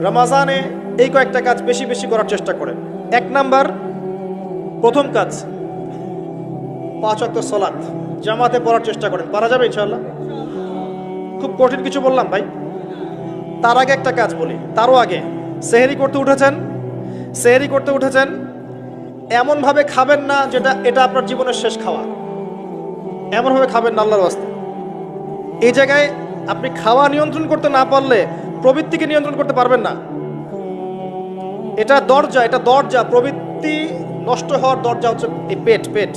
রমাজানে এই কয়েকটা কাজ বেশি বেশি করার চেষ্টা করেন। 1 নাম্বার, প্রথম কাজ 5 ওয়াক্ত সালাত জামাতে পড়ার চেষ্টা করেন। পারা যাবে ইনশাআল্লাহ? খুব কঠিন কিছু বললাম ভাই? তার আগে একটা কাজ বলি, তারও আগে সেহরি করতে উঠেছেন এমনভাবে খাবেন না যেটা এটা আপনার জীবনের শেষ খাওয়া। এমনভাবে খাবেন না আল্লাহর ওয়াস্তে। এই জায়গায় আপনি খাওয়া নিয়ন্ত্রণ করতে না পারলে প্রবৃত্তিকে নিয়ন্ত্রণ করতে পারবেন না। এটা দরজা প্রবৃত্তি নষ্ট হওয়ার দরজা হচ্ছে এই পেট,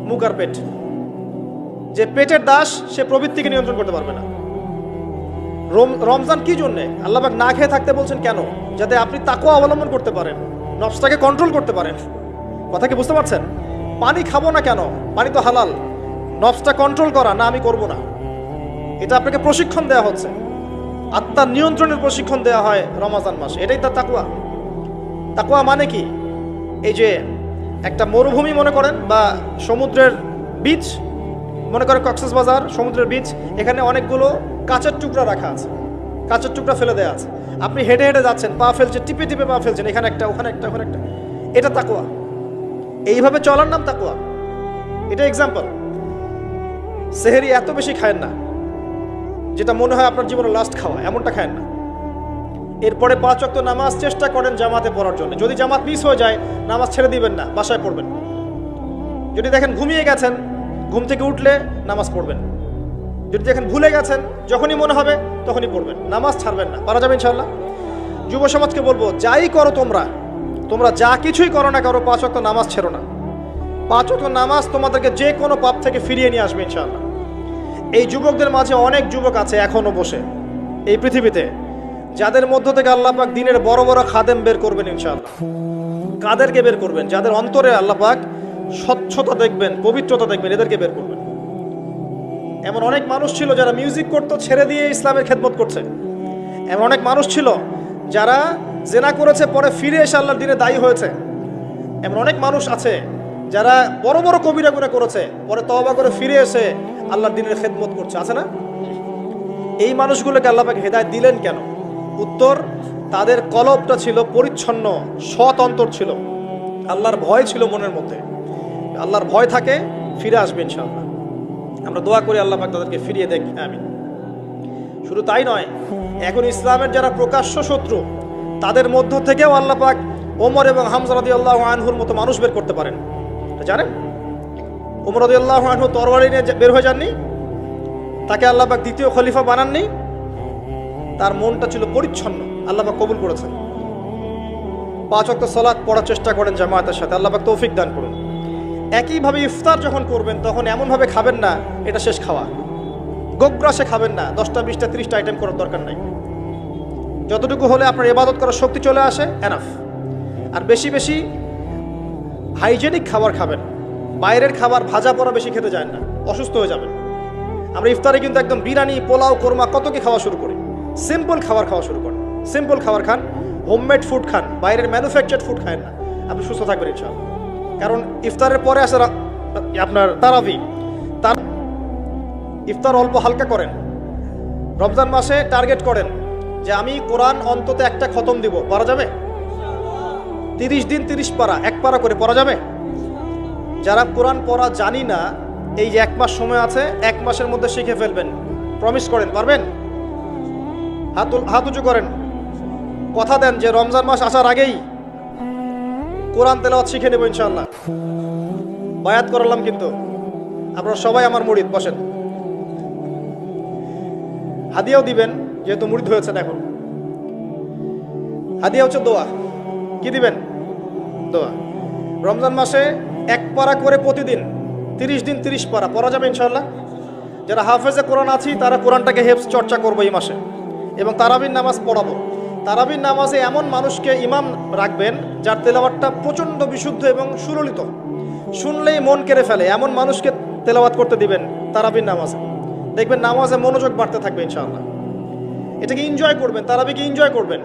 মুখ আর পেট। যে পেটের দাস সে প্রবৃত্তিকে নিয়ন্ত্রণ করতে পারবে না। রমজান কি জন্যে আল্লাহ পাক না খেয়ে থাকতে বলছেন কেন? যাতে আপনি তাকওয়া অবলম্বন করতে পারেন, নফসটাকে কন্ট্রোল করতে পারেন। কথা কি বুঝতে পারছেন? পানি খাবো না কেন? পানি তো হালাল। নফসটা কন্ট্রোল করা, না আমি করব না, এটা আপনাকে প্রশিক্ষণ দেওয়া হচ্ছে। আত্মার নিয়ন্ত্রণের প্রশিক্ষণ দেওয়া হয় রমজান মাসে। এটাই তার তাকওয়া। তাকওয়া মানে কি? এই যে একটা মরুভূমি মনে করেন, বা সমুদ্রের বীচ মনে করেন, কক্সবাজার সমুদ্রের বীচ, এখানে অনেকগুলো কাঁচের টুকরা রাখা আছে, কাঁচের টুকরা ফেলে দেওয়া আছে। আপনি হেঁটে হেঁটে যাচ্ছেন, পা ফেলছেন, টিপে টিপে পা ফেলছেন, এখানে একটা, ওখানে একটা, ওখানে একটা। এটা তাকওয়া। এইভাবে চলার নাম তাকওয়া। এটা এক্সাম্পল। সেহরি এত বেশি খায়েন না যেটা মনে হয় আপনার জীবনের লাস্ট খাওয়া, এমনটা খায়েন না। এরপরে 5 ওয়াক্ত নামাজ চেষ্টা করেন জামাতে পড়ার জন্য। যদি জামাত মিস হয়ে যায়, নামাজ ছেড়ে দিবেন না, বাসায় পড়বেন। যদি দেখেন ঘুমিয়ে গেছেন, ঘুম থেকে উঠলে নামাজ পড়বেন। যদি দেখেন ভুলে গেছেন, যখনই মনে হবে তখনই পড়বেন, নামাজ ছাড়বেন না। পারা যাবে ইনশাআল্লাহ? যুব সমাজকে বলবো, যাই করো তোমরা যা কিছুই করো না করো, 5 ওয়াক্ত নামাজ ছেড়ো না। 5 ওয়াক্ত নামাজ তোমাদেরকে যে কোনো পাপ থেকে ফিরিয়ে নিয়ে আসবে ইনশাআল্লাহ। এই যুবকদের মাঝে অনেক যুবক আছে এখনো বসে এই পৃথিবীতে, যাদের মধ্য থেকে আল্লাহ পাক দিনের বড় বড় খাদেম বের করবেন ইনশাআল্লাহ। কাদেরকে বের করবেন? যাদের অন্তরে আল্লাহ পাক স্বচ্ছতা দেখবেন, পবিত্রতা দেখবেন, এদেরকে বের করবেন। এমন অনেক মানুষ ছিল যারা মিউজিক করতো, ছেড়ে দিয়ে ইসলামের খেদমত করছে। এমন অনেক মানুষ ছিল যারা জেনা করেছে, পরে ফিরে এসে আল্লাহর দিনে দায়ী হয়েছে। এমন অনেক মানুষ আছে যারা বড় বড় কবিরা গুনাহ করেছে, পরে তওবা করে ফিরে এসে আল্লাহর দিনের খেদমত করছে, আছে না? এই মানুষগুলোকে আল্লাহ পাক হেদায়েত দিলেন কেন? উত্তর, তাদের কলবটা ছিল পরিচ্ছন্ন, সৎ অন্তর ছিল, আল্লাহর ভয় ছিল মনের মধ্যে। আল্লাহর ভয় থাকে, ফিরে আসবে ইনশাআল্লাহ। আমরা দোয়া করি আল্লাহ পাক তাদেরকে ফিরিয়ে দেখ, আমিন। শুধু তাই নয়, এখন ইসলামের যারা প্রকাশ্য শত্রু, তাদের মধ্য থেকেও আল্লাহ পাক ওমর এবং হামজা রাদিয়াল্লাহু আনহুর মতো মানুষ বের করতে পারেন। জানেন, ওমর রাদিয়াল্লাহু আনহু তরবারি নিয়ে বের হয়ে যাননি, তাকে আল্লাহ পাক দ্বিতীয় খলিফা বানাননি। তার মনটা ছিল পরিচ্ছন্ন, আল্লাহ পাক কবুল করেছেন। 5 ওয়াক্ত সালাত পড়ার চেষ্টা করেন জামাতের সাথে, আল্লাহ পাক তৌফিক দান করুন। একইভাবে ইফতার যখন করবেন, তখন এমনভাবে খাবেন না এটা শেষ খাওয়া। গোগ্রাসে খাবেন না, 10টা 20টা 30টা আইটেম করার দরকার নাই। যতটুকু হলে আপনার ইবাদত করার শক্তি চলে আসে, এনাফ। আর বেশি বেশি হাইজেনিক খাবার খাবেন। বাইরের খাবার ভাজা পোড়া বেশি খেতে যায় না, অসুস্থ হয়ে যাবেন। আমরা ইফতারে কিন্তু একদম বিরিয়ানি, পোলাও, কোরমা কত কি খাওয়া শুরু করি। সিম্পল খাবার খাওয়া শুরু করেন, সিম্পল খাবার খান, হোমমেড ফুড খান, বাইরের ম্যানুফ্যাকচার্ড ফুড খায় না। আপনি সুস্থ থাকবেন ইনশাআল্লাহ। কারণ ইফতারের পরে আসে আপনার তারাবি। তার ইফতার অল্প হালকা করেন। রমজান মাসে টার্গেট করেন যে আমি কোরআন অন্তত একটা খতম দিব। পড়া যাবে? 30 দিন 30 পারা, 1 পারা করে পড়া যাবে? যারা কোরআন পড়া জানি না, এই যে 1 মাস সময় আছে, 1 মাসের মধ্যে শিখে ফেলবেন। প্রমিস করেন, পারবেন? হাত উঁচু করেন, কথা দেন যে রমজান মাস আসার আগেই কোরআন তেলাওয়াত শিখে নেব ইনশাআল্লাহ। বায়াত করালাম কিন্তু, আপনারা সবাই আমার মুরিদ। বসেন, হাদিয়াও দিবেন যেহেতু মুরিদ হয়েছেন। এখন হাদিয়া হচ্ছে দোয়া। কি দিবেন? দোয়া। রমজান মাসে 1 পারা করে প্রতিদিন, 30 দিন 30 পারা পড়া যাবে ইনশাআল্লাহ। যারা হাফেজে কোরআন আছি তারা কোরআনটাকে হেফজ চর্চা করবো এই মাসে, এবং তারাবির নামাজ পড়াবো। তারাবির নামাজে এমন মানুষকে ইমাম রাখবেন যার তেলাওয়াতটা প্রচণ্ড বিশুদ্ধ এবং সুললিত, শুনলেই মন কেড়ে ফেলে, এমন মানুষকে তেলাওয়াত করতে দিবেন তারাবির নামাজে। দেখবেন নামাজে মনোযোগ বাড়তে থাকবে ইনশাআল্লাহ। এটাকে এনজয় করবেন, তারাবিকে এনজয় করবেন।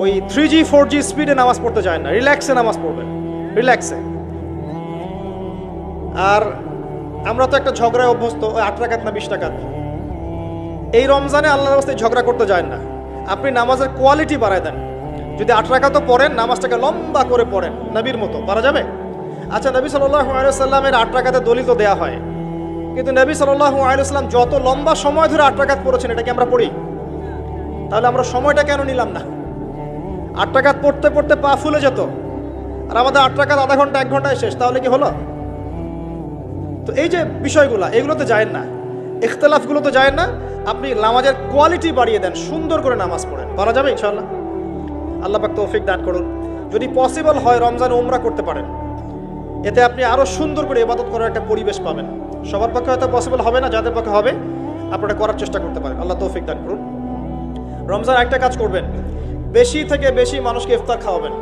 ওই 3G 4G স্পিডে নামাজ পড়তে যায় না, রিল্যাক্সে নামাজ পড়বেন, রিল্যাক্সে। আর আমরা তো একটা ঝগড়ায় অভ্যস্ত, ওই 8 রাকাত না 20 রাকাত। এই রমজানে আল্লাহর রাস্তায় ঝগড়া করতে যায় না। আপনি নামাজের কোয়ালিটি বাড়ায় দেন। যদি 8 রাকাতও পড়েন, নামাজটাকে লম্বা করে পড়েন নবীর মতো, পারা যাবে? আচ্ছা, নবী সাল্লাল্লাহু আলাইহি ওয়াসাল্লামের 8 রাকাতে দলিল দেয়া হয়, কিন্তু নবী সাল্লাল্লাহু আলাইহি ওয়াসাল্লাম যত লম্বা সময় ধরে 8 রাকাত পড়েছেন, এটা কি আমরা পড়ি? তাহলে আমরা সময়টা কেন নিলাম না? 8 রাকাত পড়তে পড়তে পা ফুলে যেত, আর আমাদের 8 রাকাত আধা ঘন্টা 1 ঘন্টায় শেষ, তাহলে কি হলো? তো এই যে বিষয়গুলো, এগুলোতে যায়েন না, ইখতিলাফগুলোতে যায়েন না। আপনি নামাজের কোয়ালিটি বাড়িয়ে দেন, সুন্দর করে নামাজ পড়েন, পারা যাবে ইনশাআল্লাহ। আল্লাহ পাক তৌফিক দান করুন। যদি পসিবল হয় রমজানে উমরা করতে পারেন, এতে আপনি আরো সুন্দর করে ইবাদত করার একটা পরিবেশ পাবেন। সবার পক্ষে হয়তো পসিবল হবে না, যাদের পক্ষে হবে আপনারা করার চেষ্টা করতে পারেন। আল্লাহ তৌফিক দান করুন। রমজান একটা কাজ করবেন, বেশি থেকে বেশি মানুষকে ইফতার খাওয়াবেন,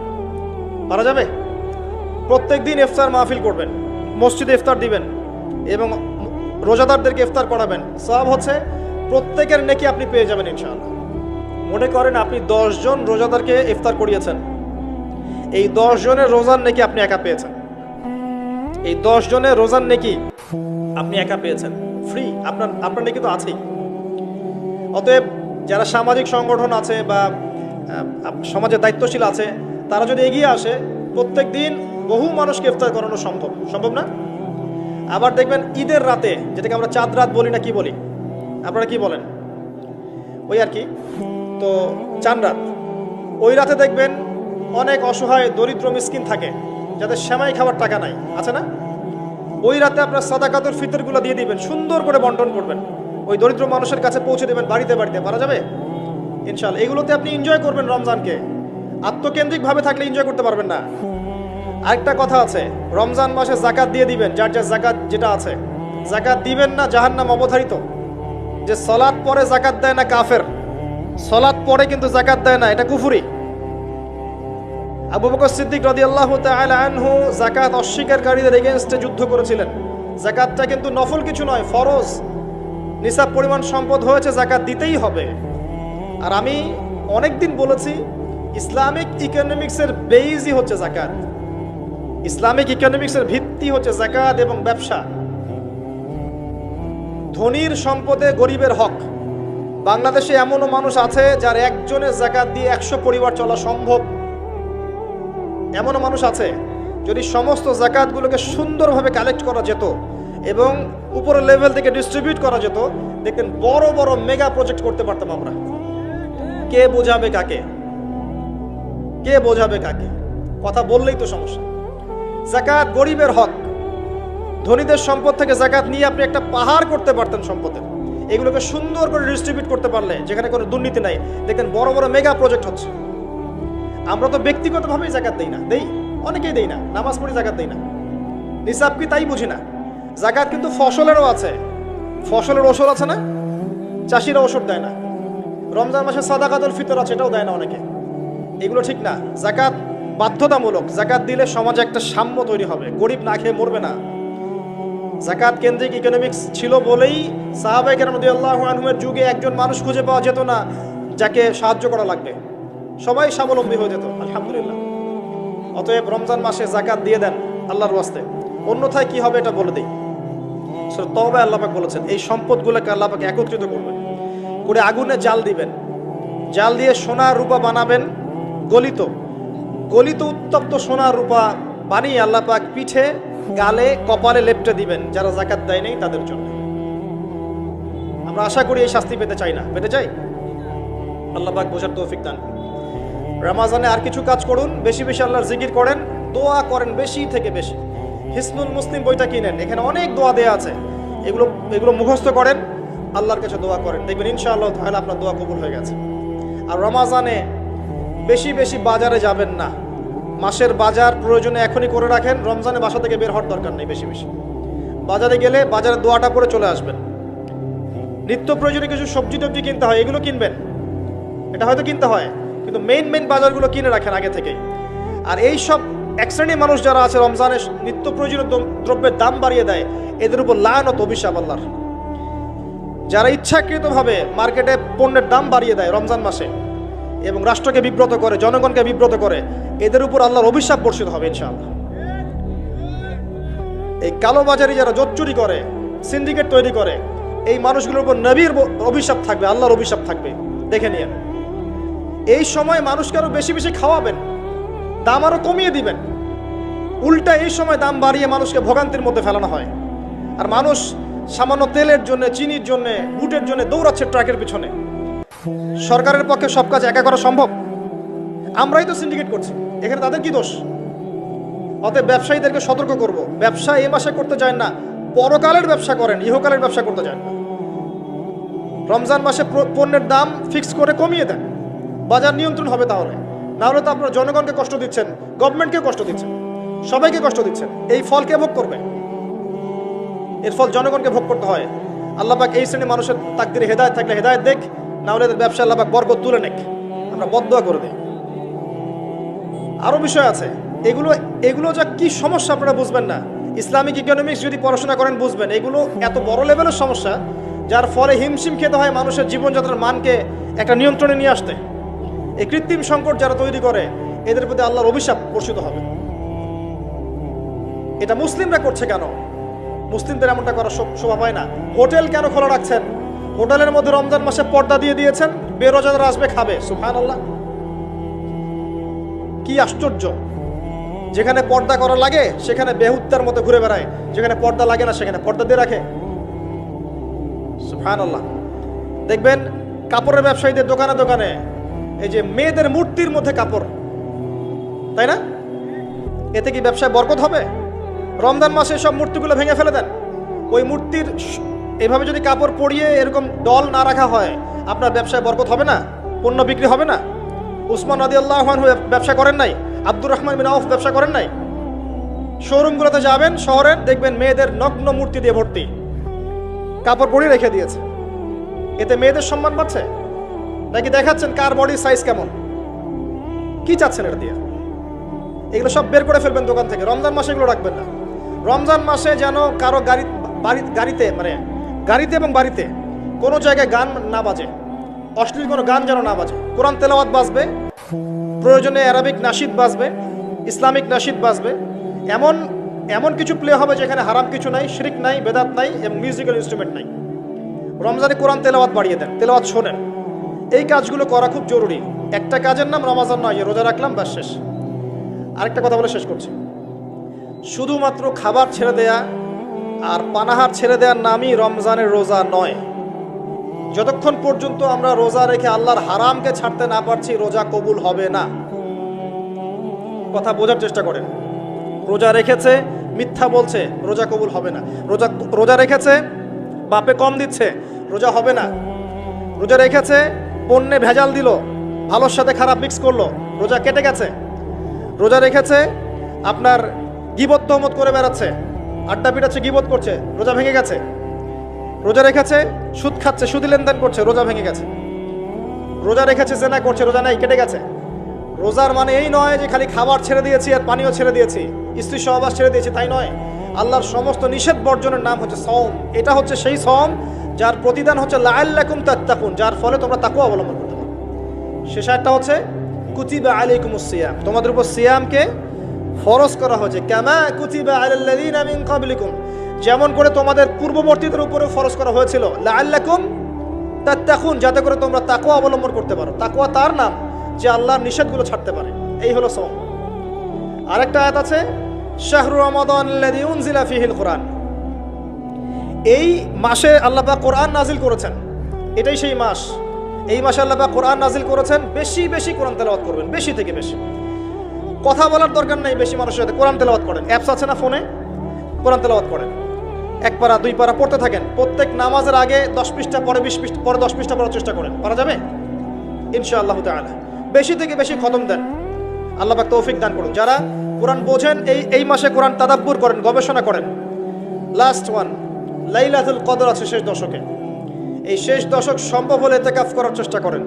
পারা যাবে? প্রত্যেক দিন ইফতার মাহফিল করবেন, মসজিদে ইফতার দিবেন এবং রোজাদারদেরকে ইফতার করাবেন। সওয়াব হচ্ছে প্রত্যেকের নেকি আপনি পেয়ে যাবেন ইনশাআল্লাহ। মনে করেন আপনি 10 জন রোজাদারকে ইফতার করিয়েছেন, এই 10 জনের রোজার নেকি আপনি একা পেয়েছেন। এই 10 জনের রোজার নেকি আপনি একা পেয়েছেন, ফ্রি, আপনার নেকি তো আছেই। অতএব যারা সামাজিক সংগঠন আছে বা সমাজের দায়িত্বশীল আছে, তারা যদি এগিয়ে আসে, প্রত্যেক দিন বহু মানুষকে ইফতার করানো সম্ভব না? আবার দেখবেন ঈদের রাতে, যেটাকে আমরা চাঁদ রাত বলি না, কি বলি আপনারা, কি বলেন? ওই আর কি, তো চাঁদ রাত, ওই রাতে দেখবেন অনেক অসহায় দরিদ্র মিসকিন থাকে, যাদের সেমাই খাওয়ার টাকা নাই, আছে না? ওই রাতে আপনার সাদাকাতুল ফিতরগুলো দিয়ে দিবেন, সুন্দর করে বন্টন করবেন, ওই দরিদ্র মানুষের কাছে পৌঁছে দেবেন বাড়িতে বাড়িতে, পারা যাবে ইনশাআল্লাহ। এগুলোতে আপনি এনজয় করবেন রমজানকে। আত্মকেন্দ্রিকভাবে থাকলে এনজয় করতে পারবেন না। আরেকটা কথা আছে, রমজান মাসে যাকাত দিয়ে দিবেন, যার যার যাকাত যেটা আছে। যাকাত দিবেন না, জাহান্নাম অবধারিত। যে সালাত পরে যাকাত দেয় না কাফের, সালাত পরে কিন্তু যাকাত দেয় না, এটা কুফরি। আবু বকর সিদ্দিক রাদিয়াল্লাহু তাআলা আনহু যাকাত অস্বীকারীদের এগেইনস্টে যুদ্ধ করেছিলেন। যাকাতটা কিন্তু নফল কিছু নয়, ফরজ। নিসাব পরিমাণ সম্পদ হয়েছে, যাকাত দিতেই হবে। আর আমি অনেকদিন বলেছি, ইসলামিক ইকোনমিক্সের বেইজই হচ্ছে যাকাত। ইসলামিক ইকোনমিক্সের ভিত্তি হচ্ছে যাকাত এবং ব্যবসা। ধনীর সম্পদে গরিবের হক। বাংলাদেশে এমনও মানুষ আছে যার একজনের যাকাত দিয়ে 100 পরিবার চলা সম্ভব। এমনও মানুষ আছে, যদি সমস্ত যাকাতগুলোকে সুন্দরভাবে কালেক্ট করা যেত এবং উপরের লেভেল থেকে ডিস্ট্রিবিউট করা যেত, দেখতেন বড় বড় মেগা প্রজেক্ট করতে পারতাম আমরা। কে বোঝাবে কাকে? কে বোঝাবে কাকে? কথা বললেই তো সমস্যা। যাকাত গরিবের হক। ধনীদের সম্পদ থেকে যাকাত নিয়ে আপনি একটা পাহাড় করতে পারতেন সম্পদের। এগুলোকে সুন্দর করে ডিস্ট্রিবিউট করতে পারলে, যেখানে কোনো দুর্নীতি নাই, দেখেন বড় বড় মেগা প্রজেক্ট হচ্ছে। আমরা তো ব্যক্তিগতভাবেই যাকাত দেই না, অনেকেই দেই না, নামাজ পড়ি যাকাত দেই না। নিসাব কি তাই বুঝি না। যাকাত কিন্তু ফসলেরও আছে, ফসলের ওষুধ আছে না, চাষিরা ওষুধ দেয় না। রমজান মাসে সাদাকাতুল ফিতর আছে, এটাও দেয় না অনেকে। এগুলো ঠিক না। যাকাত বাধ্যতামূলক। যাকাত দিলে সমাজে একটা সাম্য তৈরি হবে, গরিব না খেয়ে মরবে না। যাকাত কেন্দ্রিক ইকোনমিক্স ছিল বলেই সাহাবায়ে কেরাম রাদিয়াল্লাহু আনহুমের যুগে একজন মানুষ খুঁজে পাওয়া যেত না যাকে সাহায্য করা লাগবে, সবাই স্বাবলম্বী হয়ে যেত, আলহামদুলিল্লাহ। অতএব রমজান মাসে যাকাত দিয়ে দেন আল্লাহর ওয়াস্তে, অন্যথায় কি হবে এটা বলে দিই। সূরা তাওবা আল্লাহ পাক বলেছেন, এই সম্পদগুলোকে আল্লাহ পাক একত্রিত করবেন, করে আগুনে জাল দিবেন, জাল দিয়ে সোনা রূপা বানাবেন, গলিত উত্তপ্ত সোনা রূপা বানিয়ে আল্লাহ পাক পিঠে, গালে, কপালে লেপটে দিবেন যারা যাকাত দেয় নাই তাদের জন্য। আমরা আশা করি এই শাস্তি পেতে চাই না, পেতে চাই? আল্লাহ পাক বোঝার তৌফিক দান করুন। রমজানে আর কিছু কাজ করুন, বেশি বেশি আল্লাহর জিকির করেন, দোয়া করেন বেশি থেকে বেশি। হিসনুল মুসলিম বইটা কিনেন, এখানে অনেক দোয়া দেয়া আছে, এগুলো মুখস্থ করেন, আল্লাহর কাছে দোয়া করেন, দেখবেন ইনশাআল্লাহ তাআলা আপনার দোয়া কবুল হয়ে গেছে। আর রমজানে বেশি বেশি বাজারে যাবেন না। মাসের বাজার প্রয়োজনে এখনই করে রাখেন, রমজানে বাসা থেকে বের হওয়ার দরকার নেই। বেশি বেশি বাজারে গেলে বাজারের দোয়াটা পরে চলে আসবেন। নিত্য প্রয়োজনীয় কিছু সবজি টবজি কিনতে হয়, এগুলো কিনবেন, এটা হয়তো কিনতে হয়, কিন্তু মেইন বাজারগুলো কিনে রাখেন আগে থেকেই। আর এই সব এক শ্রেণীর মানুষ যারা আছে রমজানে নিত্য প্রয়োজনীয় দ্রব্যের দাম বাড়িয়ে দেয়, এদের উপর লানত অভিশাপ আল্লাহর। যারা ইচ্ছাকৃতভাবে মার্কেটে পণ্যের দাম বাড়িয়ে দেয় রমজান মাসে এবং রাষ্ট্রকে বিব্রত করে, জনগণকে বিব্রত করে, এদের উপর আল্লাহর অভিশাপ বর্ষিত হবে ইনশাআল্লাহ। এই কালোবাজারি যারা জোচ্চুরি করে, সিন্ডিকেট তৈরি করে, এই মানুষগুলোর উপর নবীর অভিশাপ থাকবে, আল্লাহর অভিশাপ থাকবে, দেখে নিয়ে। এই সময় মানুষকে আরো বেশি বেশি খাওয়াবেন, দাম আরো কমিয়ে দিবেন। উল্টা এই সময় দাম বাড়িয়ে মানুষকে ভোগান্তির মধ্যে ফেলানো হয়। আর মানুষ সামান্য তেলের জন্য, চিনির জন্য, বুটের জন্য দৌড়াচ্ছে ট্রাকের পিছনে। সরকারের পক্ষে সব কাজ একা করা সম্ভব? আমরাই তো সিন্ডিকেট করছি, এখানে তাদের কি দোষ? অতএব ব্যবসায়ীদেরকে সতর্ক করব, ব্যবসা এই মাসে করতে চান না, পরকালের ব্যবসা করেন, ইহকালের ব্যবসা করতে চান না। রমজান মাসে পণ্যের দাম ফিক্স করে কমিয়ে দেন, বাজার নিয়ন্ত্রণ হবে। তাহলে না হলে তো আপনারা জনগণকে কষ্ট দিচ্ছেন, গভর্নমেন্টকে কষ্ট দিচ্ছেন, সবাইকে কষ্ট দিচ্ছেন। এই ফল কে ভোগ করবে? এর ফল জনগণকে ভোগ করতে হয়। আল্লাহ পাক এই শ্রেণীর মানুষের তাকদিরে হেদায়েত থাকলে হেদায়েত দেখ, না হলে এদের ব্যবসা আল্লাহ পাক বরকত তুলে নেক, আমরা বদদোয়া করে দিই। আরো বিষয় আছে, এগুলো যা কি সমস্যা আপনারা বুঝবেন না। ইসলামিক ইকোনমিক্স যদি পড়াশোনা করেন বুঝবেন, এগুলো এত বড় লেভেলের সমস্যা, যার ফলে হিমশিম খেতে হয় মানুষের জীবনযাত্রার মানকে একটা নিয়ন্ত্রণে নিয়ে আসতে। এই কৃত্রিম সংকট যারা তৈরি করে, এদের প্রতি আল্লাহর অভিশাপ বর্ষিত হবে। এটা মুসলিমরা করছে কেন? মুসলিমদের এমনটা করার শোভা পায় না। হোটেল কেন খোলা রাখছেন? হোটেলের মধ্যে রমজান মাসে পর্দা দিয়ে দিয়েছেন, বেরোজাদার আসবে, খাবে। সুবহানাল্লাহ, কি আশ্চর্য! যেখানে পর্দা করা লাগে সেখানে বেহুত্তার মতো ঘুরে বেড়ায়, যেখানে পর্দা লাগে না সেখানে পর্দা দিয়ে রাখে। সুবহানাল্লাহ। দেখবেন কাপড়ের ব্যবসায়ীদের দোকানে দোকানে এই যে মেয়েদের মূর্তির মধ্যে কাপড়, তাই না? এতে কি ব্যবসায় বরকত হবে? রমজান মাসে সব মূর্তিগুলো ভেঙে ফেলে দেন। ওই মূর্তির এভাবে যদি কাপড় পরিয়ে এরকম দল না রাখা হয়, আপনার ব্যবসায় বরকত হবে না, পণ্য বিক্রি হবে না। উসমান রাদিয়াল্লাহু আনহু ব্যবসা করেন নাই? আব্দুর রহমান বিন আউফ ব্যবসা করেন নাই? শোরুমগুলোতে যাবেন শহরের, দেখবেন মেয়েদের নগ্ন মূর্তি দিয়ে ভর্তি, কাপড় পরিয়ে রেখে দিয়েছে। এতে মেয়েদের সম্মান পাচ্ছে নাকি দেখাচ্ছেন কার বডি সাইজ কেমন? কি চাচ্ছেন এটা দিয়ে? এগুলো সব বের করে ফেলবেন দোকান থেকে। রমজান মাসে এগুলো রাখবেন না। রমজান মাসে যেন কারো গাড়িতে এবং বাড়িতে কোনো জায়গায় গান না বাজে, অশ্লীল কোনো গান যেন না বাজে। কোরআন তেলাওয়াত বাজবে, প্রয়োজনে অ্যারাবিক নাশিদ বাজবে, ইসলামিক নাশিদ বাজবে। এমন কিছু প্লে হবে যেখানে হারাম কিছু নাই, শিরক নাই, বেদাত নাই এবং মিউজিক্যাল ইনস্ট্রুমেন্ট নাই। রমজানে কোরআন তেলাওয়াত বাড়িয়ে দেন, তেলাওয়াত শোনেন। এই কাজগুলো করা খুব জরুরি। একটা কাজের নাম রমজান নয়, রোজা রাখলাম ব্যাস শেষ। আরেকটা কথা বলে শেষ করছি, শুধুমাত্র খাবার ছেড়ে দেয়া আর পানাহার ছেড়ে দেওয়ার নামই রমজানের রোজা নয়। যতক্ষণ পর্যন্ত আমরা রোজা রেখে আল্লাহর হারামকে ছাড়তে না পারছি, রোজা কবুল হবে না। কথা বোঝার চেষ্টা করেন। রোজা রেখেছে, মিথ্যা বলছে, রোজা কবুল হবে না। রোজা রেখেছে, বাপে কম দিচ্ছে, রোজা হবে না। রোজা রেখেছে, পণ্যে ভেজাল দিল, ভালোর সাথে খারাপ মিক্স করলো, রোজা কেটে গেছে। রোজা রেখেছে, আপনার গীবত তহমত করে বেড়াচ্ছে, আড্ডা পিটাচ্ছে, গীবত করছে, রোজা ভেঙে গেছে। রোজা রেখেছে, সুদ খাচ্ছে, সুদি লেনদেন করছে, রোজা ভেঙে গেছে। রোজা রেখেছে, জেনা করছে, রোজা নাই, কেটে গেছে। রোজার মানে এই নয় যে খালি খাবার ছেড়ে দিয়েছি আর পানীয় ছেড়ে দিয়েছি, স্ত্রী সহবাস ছেড়ে দিয়েছি, তাই নয়। আল্লাহর সমস্ত নিষেধ বর্জনের নাম হচ্ছে সওম। এটা হচ্ছে সেই সওম যার প্রতিদান হচ্ছে লাআল্লাকুম তাত্তাকুন, যার ফলে তোমরা তাকওয়া অবলম্বন করতে পারো। শেষ আয়াতটা হচ্ছে কুতিবা আলাইকুমুস সিয়াম, তোমাদের উপর সিয়ামকে ফরজ করা হয়েছে। কামা কুতিবা আলাল্লাযিনা মিন ক্বাবলিকুম, যেমন করে তোমাদের পূর্ববর্তীদের উপরে ফরজ করা হয়েছিল। লাআল্লাকুম তাত্তাকুন, যাতে করে তোমরা তাকওয়া অবলম্বন করতে পারো। তাকওয়া তার নাম যে আল্লাহর নিষেধগুলো ছাড়তে পারে। এই হলো সওম। আরেকটা আয়াত আছে, শাহরু রমাদানাল্লাযী উনজিলা ফীহিল কুরআন, এই মাসে আল্লাহ পাক কোরআন নাজিল করেছেন। এটাই সেই মাস। এই মাসে আল্লাহ পাক কোরআন নাজিল করেছেন। বেশি বেশি কোরআন তেলাওয়াত করবেন, বেশি থেকে বেশি। কথা বলার দরকার নেই, বেশি মানুষের সাথে কোরআন তেলাওয়াত করেন। অ্যাপস আছে না ফোনে, কোরআন তেলাওয়াত করেন। 1 পারা 2 পারা পড়তে থাকেন। প্রত্যেক নামাজের আগে 10 পৃষ্ঠা, পরে 20 পৃষ্ঠা, পরে 10 পৃষ্ঠা পড়ার চেষ্টা করেন। পারা যাবে ইনশাআল্লাহ তাআলা। বেশি থেকে বেশি খতম দেন, আল্লাহ পাক তৌফিক দান করুন। যারা কোরআন বোঝেন, এই মাসে কোরআন তাদাব্বুর করেন, গবেষণা করেন। লাস্ট ওয়ান, লাইলাতুল কদর আছে শেষ দশকে। এই শেষ দশক সম্ভব হলে ইতিকাফ করার চেষ্টা করেন।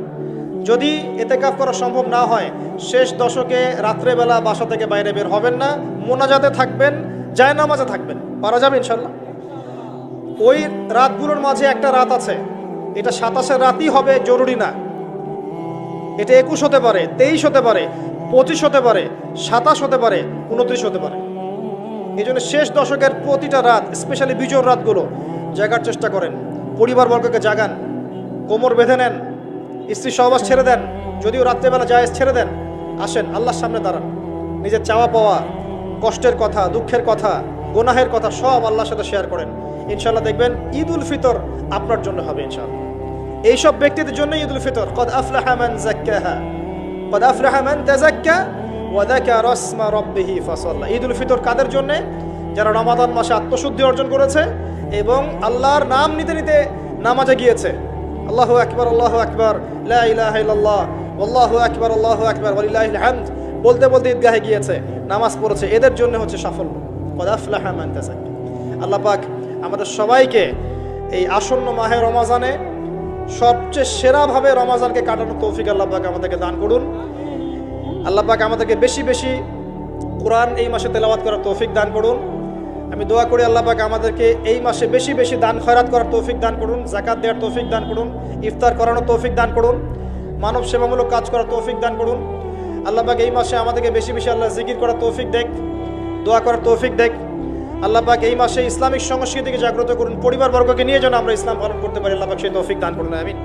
যদি ইতিকাফ করা সম্ভব না হয়, শেষ দশকে রাত্রেবেলা বাসা থেকে বাইরে বের হবেন না, মোনাজাতে থাকবেন, জায়নামাজে থাকবেন। পারা যাবে ইনশাআল্লাহ। ওই রাতগুলোর মাঝে একটা রাত আছে, এটা 27-এর রাতই হবে জরুরি না। এটা 21 হতে পারে, 23 হতে পারে, 25 হতে পারে, 27 হতে পারে, 29 হতে পারে। এই জন্য শেষ দশকের প্রতিটা রাত, স্পেশালি বিজোর রাতগুলো জাগার চেষ্টা করেন। পরিবারবর্গকে জাগান, কোমর বেঁধে নেন, স্ত্রী সহবাস ছেড়ে দেন, যদিও রাত্রেবেলা জায়েজ ছেড়ে দেন, আসেন আল্লাহর সামনে দাঁড়ান, নিজের চাওয়া পাওয়া, কষ্টের কথা, দুঃখের কথা, গুনাহের কথা সব আল্লাহর সাথে শেয়ার করেন। ইনশাআল্লাহ দেখবেন ঈদ উল ফিতর আপনার জন্য হবে ইনশাআল্লাহ। এইসব ব্যক্তিদের জন্য ঈদ উল ফিতর। কদ আফলাহা মান যাক্কাহা কদ আফলাহা মান তাযাক্কা ওয়া যাকারা ইসমা রাব্বিহি ফাসাল্লা। ঈদ উল ফিতর কাদের জন্য? যারা রমাদান মাসে আত্মশুদ্ধি অর্জন করেছে এবং আল্লাহর নাম নিতে নিতে নামাজে গিয়েছে। আল্লাহু আকবার, আল্লাহু আকবার, লা ইলাহা ইল্লাল্লাহ, আল্লাহু আকবার, আল্লাহু আকবার, ওয়ালিল্লাহিল হামদ বলতে বলতে ঈদগাহে গিয়েছে, নামাজ পড়েছে, এদের জন্য হচ্ছে সাফল্য। কদ আফলাহা মান তাযাক্কা। আল্লাহ পাক আমাদের সবাইকে এই আসন্ন মাহে রমাজানে সবচেয়ে সেরাভাবে রমাজানকে কাটানোর তৌফিক আল্লাহ পাক আমাদেরকে দান করুন। আল্লাহ পাক আমাদেরকে বেশি বেশি কোরআন এই মাসে তেলাওয়াত করার তৌফিক দান করুন। আমি দোয়া করি আল্লাহ পাক আমাদেরকে এই মাসে বেশি বেশি দান খয়রাত করার তৌফিক দান করুন, যাকাত দেওয়ার তৌফিক দান করুন, ইফতার করানোর তৌফিক দান করুন, মানব সেবামূলক কাজ করার তৌফিক দান করুন। আল্লাহ পাক এই মাসে আমাদেরকে বেশি বেশি আল্লাহ জিকির করার তৌফিক দেখ, দোয়া করার তৌফিক দেখ। আল্লাহ পাক এই মাসে ইসলামিক সংস্কৃতিকে জাগ্রত করুন, পরিবারবর্গকে নিয়ে যেন আমরা ইসলাম পালন করতে পারি। আল্লাহ পাক সেই তৌফিক দান করুন, আমিন।